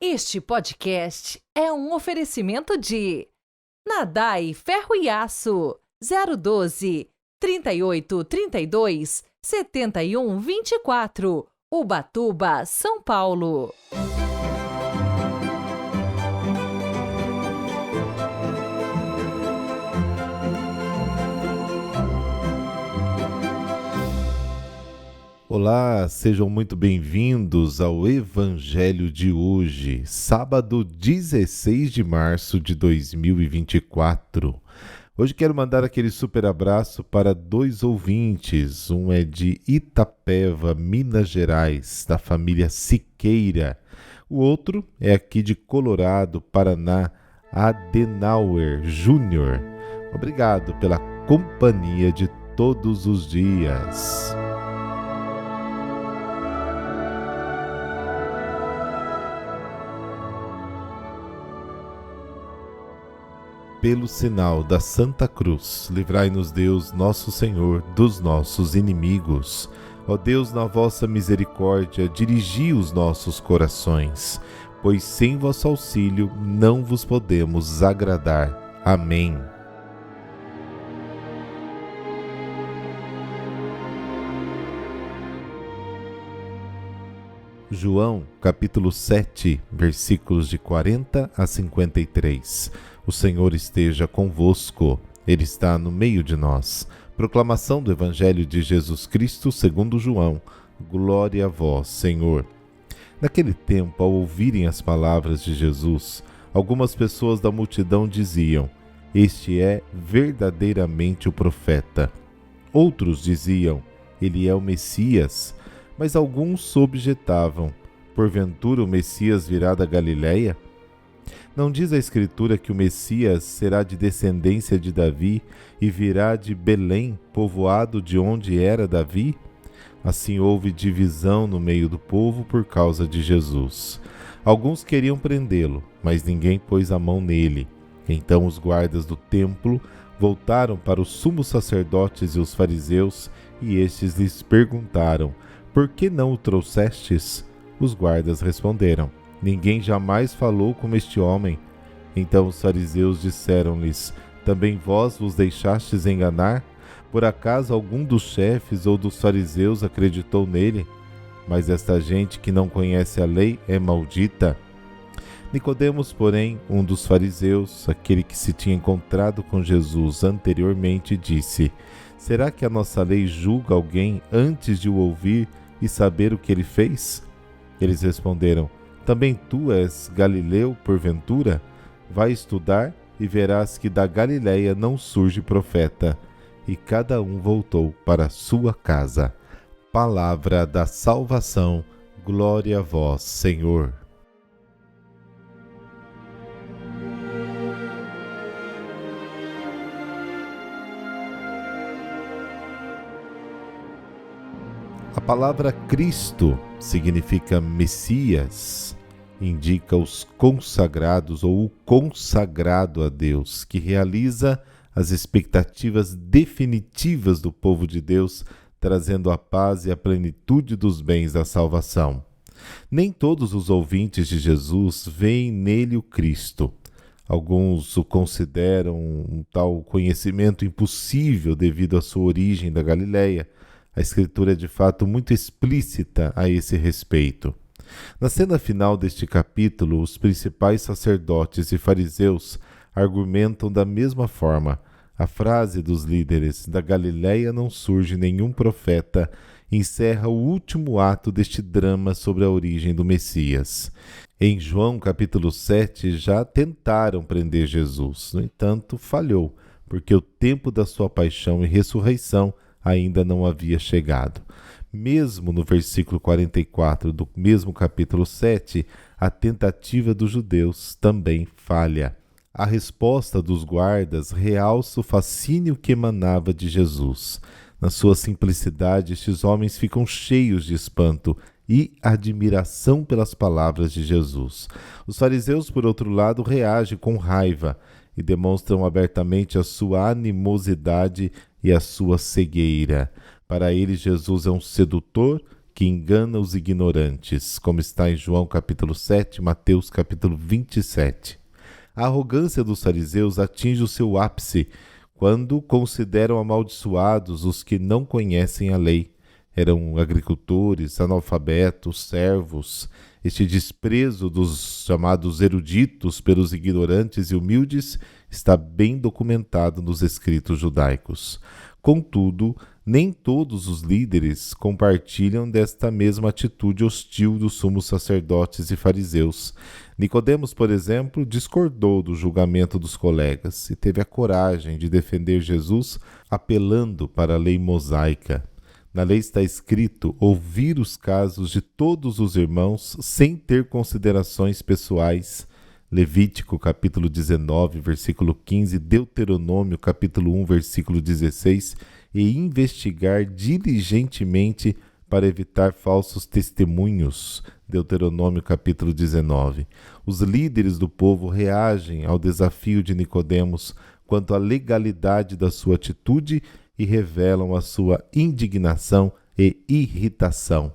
Este podcast é um oferecimento de Nadai Ferro e Aço 012 3832 7124, Ubatuba, São Paulo. Olá, sejam muito bem-vindos ao Evangelho de hoje, sábado 16 de março de 2024. Hoje quero mandar aquele super abraço para dois ouvintes. Um é de Itapeva, Minas Gerais, da família Siqueira. O outro é aqui de Colorado, Paraná, Adenauer Júnior. Obrigado pela companhia de todos os dias. Pelo sinal da Santa Cruz, livrai-nos Deus, nosso Senhor, dos nossos inimigos. Ó Deus, na vossa misericórdia, dirigi os nossos corações, pois sem vosso auxílio não vos podemos agradar. Amém. João, capítulo 7, versículos de 40 a 53. O Senhor esteja convosco, Ele está no meio de nós. Proclamação do Evangelho de Jesus Cristo segundo João. Glória a vós, Senhor. Naquele tempo, ao ouvirem as palavras de Jesus, algumas pessoas da multidão diziam: Este é verdadeiramente o profeta. Outros diziam: Ele é o Messias. Mas alguns objetavam: Porventura o Messias virá da Galileia? Não diz a Escritura que o Messias será de descendência de Davi e virá de Belém, povoado de onde era Davi? Assim houve divisão no meio do povo por causa de Jesus. Alguns queriam prendê-lo, mas ninguém pôs a mão nele. Então os guardas do templo voltaram para os sumos sacerdotes e os fariseus, e estes lhes perguntaram: Por que não o trouxestes? Os guardas responderam: Ninguém jamais falou como este homem. Então os fariseus disseram-lhes: Também vós vos deixastes enganar? Por acaso algum dos chefes ou dos fariseus acreditou nele? Mas esta gente que não conhece a lei é maldita. Nicodemos, porém, um dos fariseus, aquele que se tinha encontrado com Jesus anteriormente, disse: Será que a nossa lei julga alguém antes de o ouvir e saber o que ele fez? Eles responderam: Também tu és Galileu, porventura? Vai estudar e verás que da Galileia não surge profeta. E cada um voltou para a sua casa. Palavra da salvação. Glória a vós, Senhor. A palavra Cristo significa Messias, indica os consagrados ou o consagrado a Deus, que realiza as expectativas definitivas do povo de Deus, trazendo a paz e a plenitude dos bens da salvação. Nem todos os ouvintes de Jesus veem nele o Cristo. Alguns o consideram um tal conhecimento impossível devido à sua origem da Galileia. A Escritura é de fato muito explícita a esse respeito. Na cena final deste capítulo, os principais sacerdotes e fariseus argumentam da mesma forma. A frase dos líderes: da Galileia não surge nenhum profeta, encerra o último ato deste drama sobre a origem do Messias. Em João capítulo 7 já tentaram prender Jesus, no entanto falhou, porque o tempo da sua paixão e ressurreição ainda não havia chegado. Mesmo no versículo 44 do mesmo capítulo 7, a tentativa dos judeus também falha. A resposta dos guardas realça o fascínio que emanava de Jesus. Na sua simplicidade, estes homens ficam cheios de espanto e admiração pelas palavras de Jesus. Os fariseus, por outro lado, reagem com raiva e demonstram abertamente a sua animosidade e a sua cegueira. Para eles, Jesus é um sedutor que engana os ignorantes, como está em João capítulo 7, Mateus capítulo 27. A arrogância dos fariseus atinge o seu ápice quando consideram amaldiçoados os que não conhecem a lei. Eram agricultores, analfabetos, servos. Este desprezo dos chamados eruditos pelos ignorantes e humildes está bem documentado nos escritos judaicos. Contudo, nem todos os líderes compartilham desta mesma atitude hostil dos sumos sacerdotes e fariseus. Nicodemos, por exemplo, discordou do julgamento dos colegas e teve a coragem de defender Jesus apelando para a lei mosaica. Na lei está escrito ouvir os casos de todos os irmãos sem ter considerações pessoais. Levítico capítulo 19, versículo 15, Deuteronômio capítulo 1, versículo 16, e investigar diligentemente para evitar falsos testemunhos. Deuteronômio capítulo 19. Os líderes do povo reagem ao desafio de Nicodemos quanto à legalidade da sua atitude e revelam a sua indignação e irritação.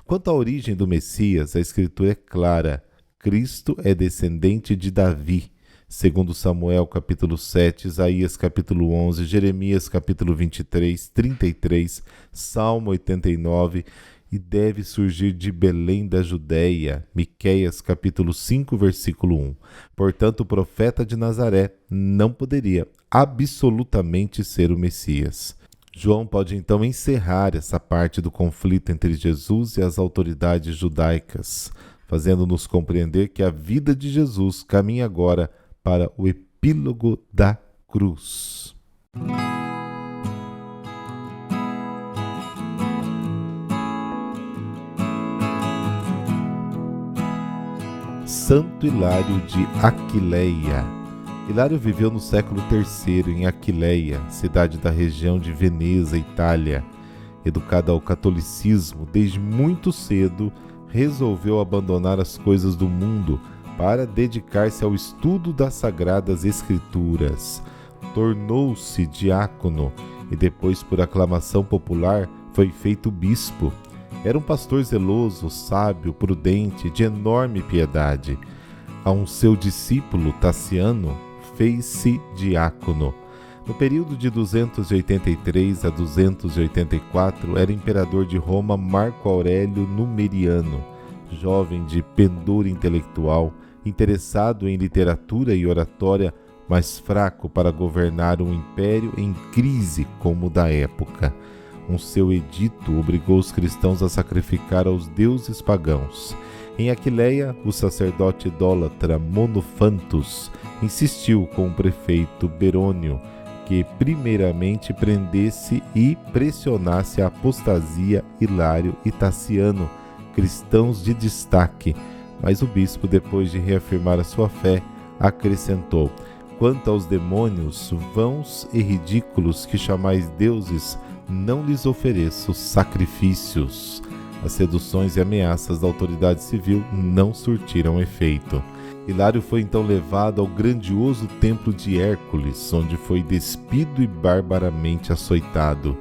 Quanto à origem do Messias, a Escritura é clara. Cristo é descendente de Davi, segundo Samuel capítulo 7, Isaías capítulo 11, Jeremias capítulo 23, 33, Salmo 89, e deve surgir de Belém da Judéia, Miqueias capítulo 5, versículo 1. Portanto, o profeta de Nazaré não poderia absolutamente ser o Messias. João pode então encerrar essa parte do conflito entre Jesus e as autoridades judaicas, fazendo-nos compreender que a vida de Jesus caminha agora para o epílogo da cruz. Santo Hilário de Aquileia. Hilário viveu no século III em Aquileia, cidade da região de Veneza, Itália. Educado ao catolicismo desde muito cedo, resolveu abandonar as coisas do mundo para dedicar-se ao estudo das Sagradas Escrituras. Tornou-se diácono e depois, por aclamação popular, foi feito bispo. Era um pastor zeloso, sábio, prudente, de enorme piedade. A um seu discípulo, Tassiano, fez-se diácono. No período de 283 a 284, era imperador de Roma Marco Aurélio Numeriano, jovem de pendor intelectual, interessado em literatura e oratória, mas fraco para governar um império em crise como o da época. Um seu edito obrigou os cristãos a sacrificar aos deuses pagãos. Em Aquileia, o sacerdote idólatra Monofantus insistiu com o prefeito Berônio que primeiramente prendesse e pressionasse a apostasia Hilário e Tassiano, cristãos de destaque, mas o bispo, depois de reafirmar a sua fé, acrescentou: quanto aos demônios vãos e ridículos que chamais deuses, não lhes ofereço sacrifícios. As seduções e ameaças da autoridade civil não surtiram efeito. Hilário foi então levado ao grandioso templo de Hércules, onde foi despido e barbaramente açoitado.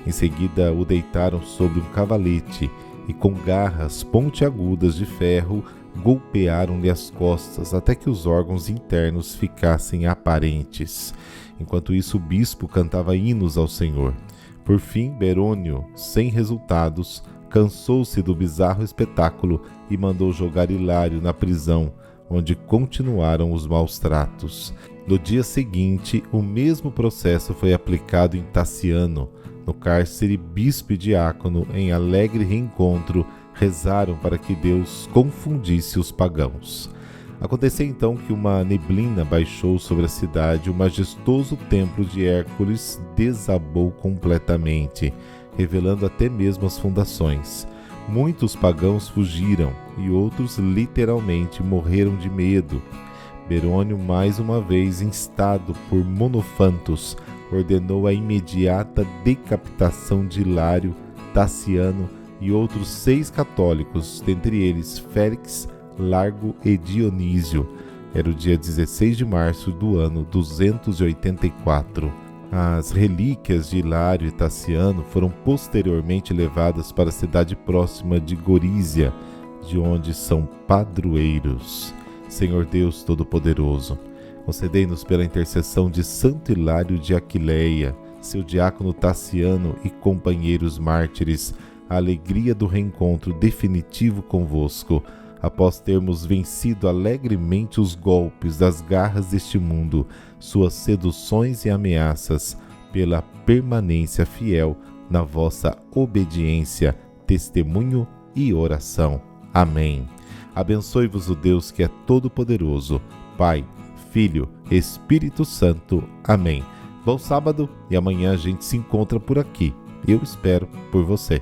Em seguida, o deitaram sobre um cavalete e, com garras pontiagudas de ferro, golpearam-lhe as costas até que os órgãos internos ficassem aparentes. Enquanto isso, o bispo cantava hinos ao Senhor. Por fim, Berônio, sem resultados, cansou-se do bizarro espetáculo e mandou jogar Hilário na prisão, onde continuaram os maus tratos. No dia seguinte, o mesmo processo foi aplicado em Tassiano. No cárcere, bispo e diácono, em alegre reencontro, rezaram para que Deus confundisse os pagãos. Aconteceu então que uma neblina baixou sobre a cidade e o majestoso templo de Hércules desabou completamente, revelando até mesmo as fundações. Muitos pagãos fugiram e outros literalmente morreram de medo. Berônio, mais uma vez instado por Monofantus, ordenou a imediata decapitação de Hilário, Tassiano e outros 6 católicos, dentre eles Félix, Largo e Dionísio. Era o dia 16 de março do ano 284. As relíquias de Hilário e Taciano foram posteriormente levadas para a cidade próxima de Gorízia, de onde são padroeiros. Senhor Deus Todo-Poderoso, concedei-nos pela intercessão de Santo Hilário de Aquileia, seu diácono Taciano e companheiros mártires, a alegria do reencontro definitivo convosco, após termos vencido alegremente os golpes das garras deste mundo, suas seduções e ameaças, pela permanência fiel na vossa obediência, testemunho e oração. Amém. Abençoe-vos o Deus que é todo-poderoso, Pai, Filho, Espírito Santo. Amém. Bom sábado e amanhã a gente se encontra por aqui. Eu espero por você.